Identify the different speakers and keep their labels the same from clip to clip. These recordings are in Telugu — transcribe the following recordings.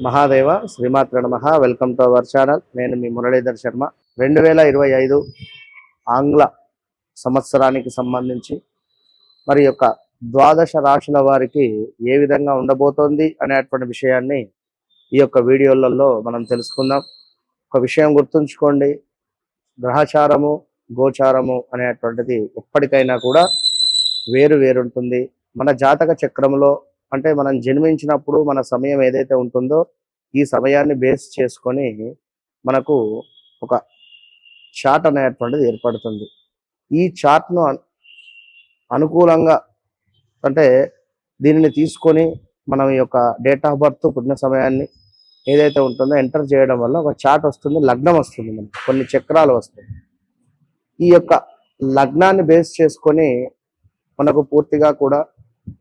Speaker 1: మహాదేవ శ్రీమాత్ర నమః. Welcome to our channel. నేను మీ మురళీధర్ శర్మ. 2025 ఆంగ్ల సంవత్సరానికి సంబంధించి మరి యొక్క ద్వాదశ రాశుల వారికి ఏ విధంగా ఉండబోతోంది అనేటువంటి విషయాన్ని ఈ యొక్క వీడియోలలో మనం తెలుసుకుందాం. ఒక విషయం గుర్తుంచుకోండి, గ్రహచారము గోచారము అనేటువంటిది ఎప్పటికైనా కూడా వేరు వేరుంటుంది. మన జాతక చక్రంలో అంటే మనం జన్మించినప్పుడు మన సమయం ఏదైతే ఉంటుందో ఈ సమయాన్ని బేస్ చేసుకొని మనకు ఒక చార్ట్ అనేటువంటిది ఏర్పడుతుంది. ఈ చార్ట్ను అనుకూలంగా అంటే దీనిని తీసుకొని మనం ఈ యొక్క డేట్ ఆఫ్ బర్త్ పుట్టిన సమయాన్ని ఏదైతే ఉంటుందో ఎంటర్ చేయడం వల్ల ఒక చార్ట్ వస్తుంది, లగ్నం వస్తుంది, మనకు కొన్ని చక్రాలు వస్తాయి. ఈ యొక్క లగ్నాన్ని బేస్ చేసుకొని మనకు పూర్తిగా కూడా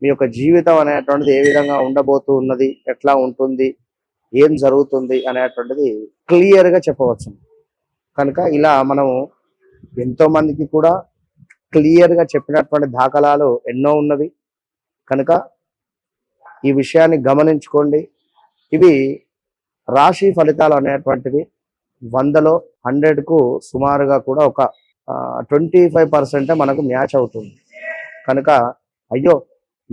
Speaker 1: మీ యొక్క జీవితం అనేటువంటిది ఏ విధంగా ఉండబోతూ ఉన్నది, ఎట్లా ఉంటుంది, ఏం జరుగుతుంది అనేటువంటిది క్లియర్గా చెప్పవచ్చు. కనుక ఇలా మనము ఎంతో మందికి కూడా క్లియర్గా చెప్పినటువంటి దాఖలాలు ఎన్నో ఉన్నవి. కనుక ఈ విషయాన్ని గమనించుకోండి. ఇవి రాశి ఫలితాలు అనేటువంటివి 100లో 100కు సుమారుగా కూడా ఒక 25% మనకు మ్యాచ్ అవుతుంది. కనుక అయ్యో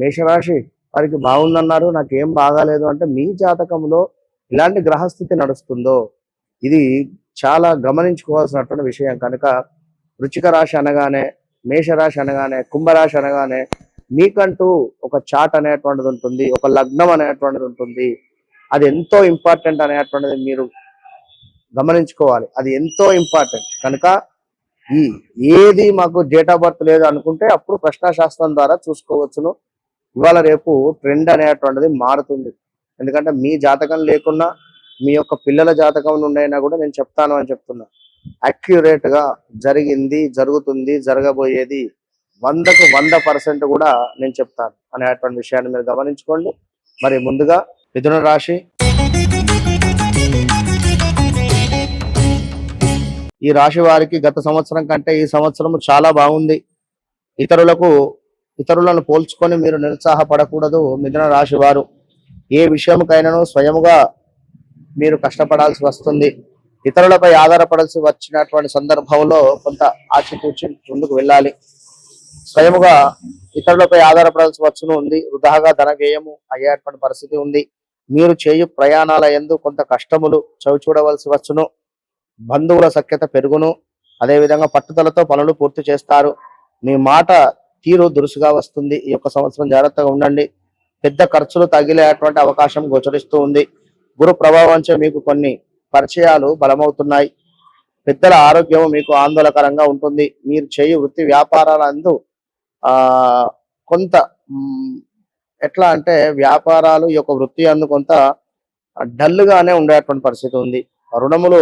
Speaker 1: మేషరాశి వారికి బాగుందన్నారు, నాకేం బాగాలేదు అంటే మీ జాతకంలో ఇలాంటి గ్రహస్థితి నడుస్తుందో ఇది చాలా గమనించుకోవాల్సినటువంటి విషయం. కనుక వృశ్చిక రాశి అనగానే, మేషరాశి అనగానే, కుంభరాశి అనగానే మీకంటూ ఒక చార్ట్ అనేటువంటిది ఉంటుంది, ఒక లగ్నం అనేటువంటిది ఉంటుంది. అది ఎంతో ఇంపార్టెంట్ అనేటువంటిది మీరు గమనించుకోవాలి. అది ఎంతో ఇంపార్టెంట్. కనుక ఏది మాకు డేట్ ఆఫ్ బర్త్ లేదు అనుకుంటే అప్పుడు ప్రశ్నాశాస్త్రం ద్వారా చూసుకోవచ్చును. ఇవాళ రేపు ట్రెండ్ అనేటువంటిది మారుతుంది. ఎందుకంటే మీ జాతకం లేకున్నా మీ యొక్క పిల్లల జాతకం నుండి అయినా కూడా నేను చెప్తాను అని చెప్తున్నా. అక్యురేట్గా జరిగింది, జరుగుతుంది, జరగబోయేది 100కు 100% కూడా నేను చెప్తాను అనేటువంటి విషయాన్ని మీరు గమనించుకోండి. మరి ముందుగా మిథున రాశి. ఈ రాశి వారికి గత సంవత్సరం కంటే ఈ సంవత్సరం చాలా బాగుంది. ఇతరులను పోల్చుకొని మీరు నిరుత్సాహపడకూడదు. మిథున రాశి వారు ఏ విషయంకైనాను స్వయముగా మీరు కష్టపడాల్సి వస్తుంది. ఇతరులపై ఆధారపడాల్సి వచ్చినటువంటి సందర్భంలో కొంత ఆచితూచి ముందుకు వెళ్ళాలి. స్వయముగా ఇతరులపై ఆధారపడాల్సి వచ్చును ఉంది. వృధాగా ధన వ్యయము అయ్యేటువంటి పరిస్థితి ఉంది. మీరు చేయు ప్రయాణాల యందు కొంత కష్టములు చవిచూడవలసి వచ్చును. బంధువుల సఖ్యత పెరుగును. అదేవిధంగా పట్టుదలతో పనులు పూర్తి చేస్తారు. మీ మాట తీరు దురుసుగా వస్తుంది. ఈ యొక్క సంవత్సరం జాగ్రత్తగా ఉండండి. పెద్ద ఖర్చులు తగిలేటువంటి అవకాశం గోచరిస్తూ ఉంది. గురు ప్రభావంచే మీకు కొన్ని పరిచయాలు బలమవుతున్నాయి. పెద్దల ఆరోగ్యం మీకు ఆందోళనకరంగా ఉంటుంది. మీరు చేయు వృత్తి వ్యాపారాలందు కొంత ఎట్లా అంటే వ్యాపారాలు ఈ యొక్క వృత్తి అందు కొంత డల్గానే ఉండేటువంటి పరిస్థితి ఉంది. రుణములు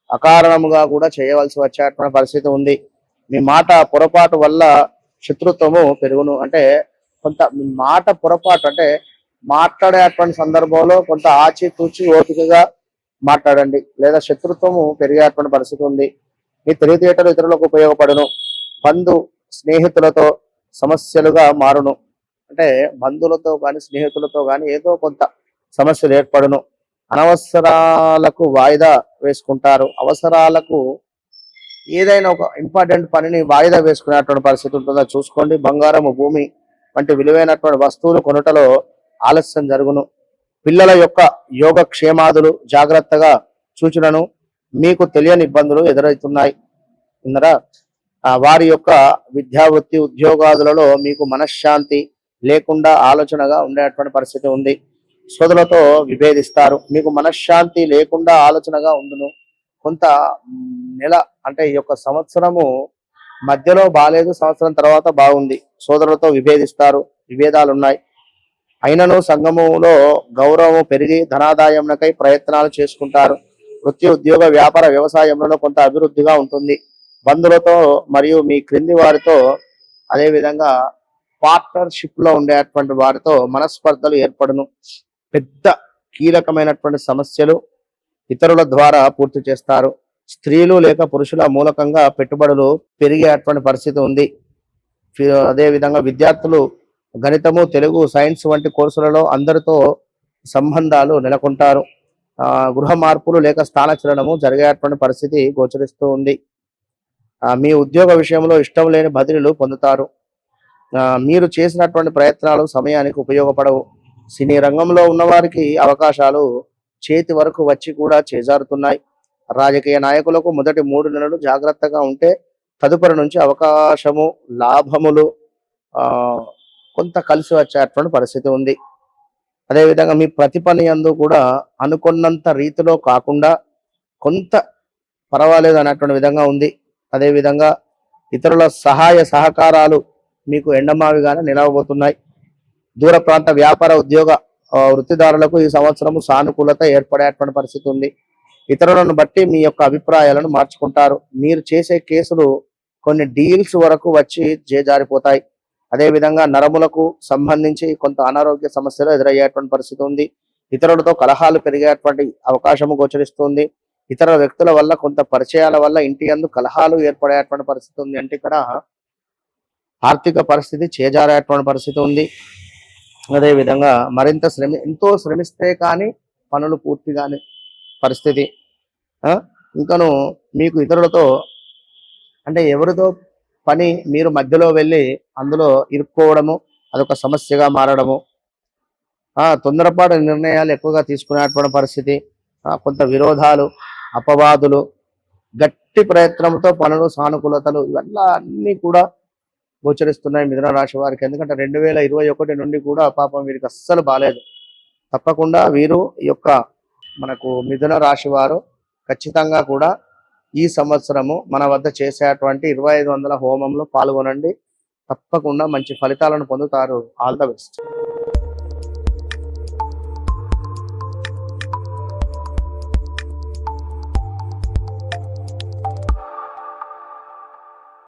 Speaker 1: అకారణముగా కూడా చేయవలసి వచ్చేటువంటి పరిస్థితి ఉంది. మీ మాట పొరపాటు వల్ల శత్రుత్వము పెరుగును. అంటే కొంత మీ మాట పొరపాటు అంటే మాట్లాడేటువంటి సందర్భంలో కొంత ఆచితూచి ఓపికగా మాట్లాడండి, లేదా శత్రుత్వము పెరిగేటువంటి పరిస్థితి ఉంది. మీ తెలివితేటలు ఇతరులకు ఉపయోగపడును. బంధు స్నేహితులతో సమస్యలుగా మారును. అంటే బంధువులతో కానీ స్నేహితులతో కానీ ఏదో కొంత సమస్యలు ఏర్పడును. అనవసరాలకు వాయిదా వేసుకుంటారు. అవసరాలకు ఏదైనా ఒక ఇంపార్టెంట్ పనిని వాయిదా వేసుకునేటువంటి పరిస్థితి ఉంటుందో చూసుకోండి. బంగారము, భూమి వంటి విలువైనటువంటి వస్తువులు కొనుటలో ఆలస్యం జరుగును. పిల్లల యొక్క యోగక్షేమాదులు జాగ్రత్తగా సూచనను. మీకు తెలియని ఇబ్బందులు ఎదురవుతున్నాయి. వారి యొక్క విద్యావృత్తి ఉద్యోగాదులలో మీకు మనశ్శాంతి లేకుండా ఆలోచనగా ఉండేటువంటి పరిస్థితి ఉంది. సోదరులతో విభేదిస్తారు. మీకు మనశ్శాంతి లేకుండా ఆలోచనగా ఉండును. కొంత నెల అంటే ఈ యొక్క సంవత్సరము మధ్యలో బాగాలేదు, సంవత్సరం తర్వాత బాగుంది. సోదరులతో విభేదిస్తారు, విభేదాలు ఉన్నాయి. అయినను సంఘములో గౌరవము పెరిగి ధనాదాయంకై ప్రయత్నాలు చేసుకుంటారు. వృత్తి ఉద్యోగ వ్యాపార వ్యవసాయంలో కొంత అభివృద్ధిగా ఉంటుంది. బంధువులతో మరియు మీ క్రింది వారితో అదేవిధంగా పార్ట్నర్షిప్ లో ఉండేటువంటి వారితో మనస్పర్ధలు ఏర్పడును. పెద్ద కీలకమైనటువంటి సమస్యలు ఇతరుల ద్వారా పూర్తి చేస్తారు. స్త్రీలు లేక పురుషుల మూలకంగా పెట్టుబడులు పెరిగేటువంటి పరిస్థితి ఉంది. అదేవిధంగా విద్యార్థులు గణితము, తెలుగు, సైన్స్ వంటి కోర్సులలో అందరితో సంబంధాలు నెలకొంటారు. గృహ మార్పులు లేక స్థానచలనము జరిగేటువంటి పరిస్థితి గోచరిస్తూ ఉంది. మీ ఉద్యోగ విషయంలో ఇష్టం లేని బదిలీలు పొందుతారు. మీరు చేసినటువంటి ప్రయత్నాలు సమయానికి ఉపయోగపడవు. సినీ రంగంలో ఉన్నవారికి అవకాశాలు చేతి వరకు వచ్చి కూడా చేజారుతున్నాయి. రాజకీయ నాయకులకు మొదటి 3 నెలలు జాగ్రత్తగా ఉంటే తదుపరి నుంచి అవకాశము, లాభములు కొంత కలిసి వచ్చేటువంటి పరిస్థితి ఉంది. అదేవిధంగా మీ ప్రతి పని యందు కూడా అనుకున్నంత రీతిలో కాకుండా కొంత పర్వాలేదు అనేటువంటి విధంగా ఉంది. అదేవిధంగా ఇతరుల సహాయ సహకారాలు మీకు ఎండమావిగానే నిలవబోతున్నాయి. దూర ప్రాంత వ్యాపార ఉద్యోగ వృత్తిదారులకు ఈ సంవత్సరము సానుకూలత ఏర్పడేటువంటి పరిస్థితి ఉంది. ఇతరులను బట్టి మీ యొక్క అభిప్రాయాలను మార్చుకుంటారు. మీరు చేసే కేసులు కొన్ని డీల్స్ వరకు వచ్చి చేజారిపోతాయి. అదేవిధంగా నరములకు సంబంధించి కొంత అనారోగ్య సమస్యలు ఎదురయ్యేటువంటి పరిస్థితి ఉంది. ఇతరులతో కలహాలు పెరిగేటువంటి అవకాశము గోచరిస్తుంది. ఇతర వ్యక్తుల వల్ల కొంత పరిచయాల వల్ల ఇంటి యందు కలహాలు ఏర్పడేటువంటి పరిస్థితి ఉంది. అంటే ఇక్కడ ఆర్థిక పరిస్థితి చేజారేటువంటి పరిస్థితి ఉంది. అదేవిధంగా మరింత ఎంతో శ్రమిస్తే కానీ పనులు పూర్తిగానే పరిస్థితి. ఇంకను మీకు ఇతరులతో అంటే ఎవరితో పని మీరు మధ్యలో వెళ్ళి అందులో ఇరుక్కోవడము అదొక సమస్యగా మారడము, తొందరపాటు నిర్ణయాలు ఎక్కువగా తీసుకునేటువంటి పరిస్థితి, కొంత విరోధాలు, అపవాదులు, గట్టి ప్రయత్నంతో పనులు, సానుకూలతలు ఇవన్నీ అన్నీ కూడా గోచరిస్తున్నాయి మిథున రాశి వారికి. ఎందుకంటే 2021 నుండి కూడా పాపం వీరికి అస్సలు బాలేదు. తప్పకుండా వీరు ఈ యొక్క మనకు మిథున రాశి వారు ఖచ్చితంగా కూడా ఈ సంవత్సరము మన వద్ద చేసేటువంటి 2500 హోమంలో పాల్గొనండి. తప్పకుండా మంచి ఫలితాలను పొందుతారు. All the best.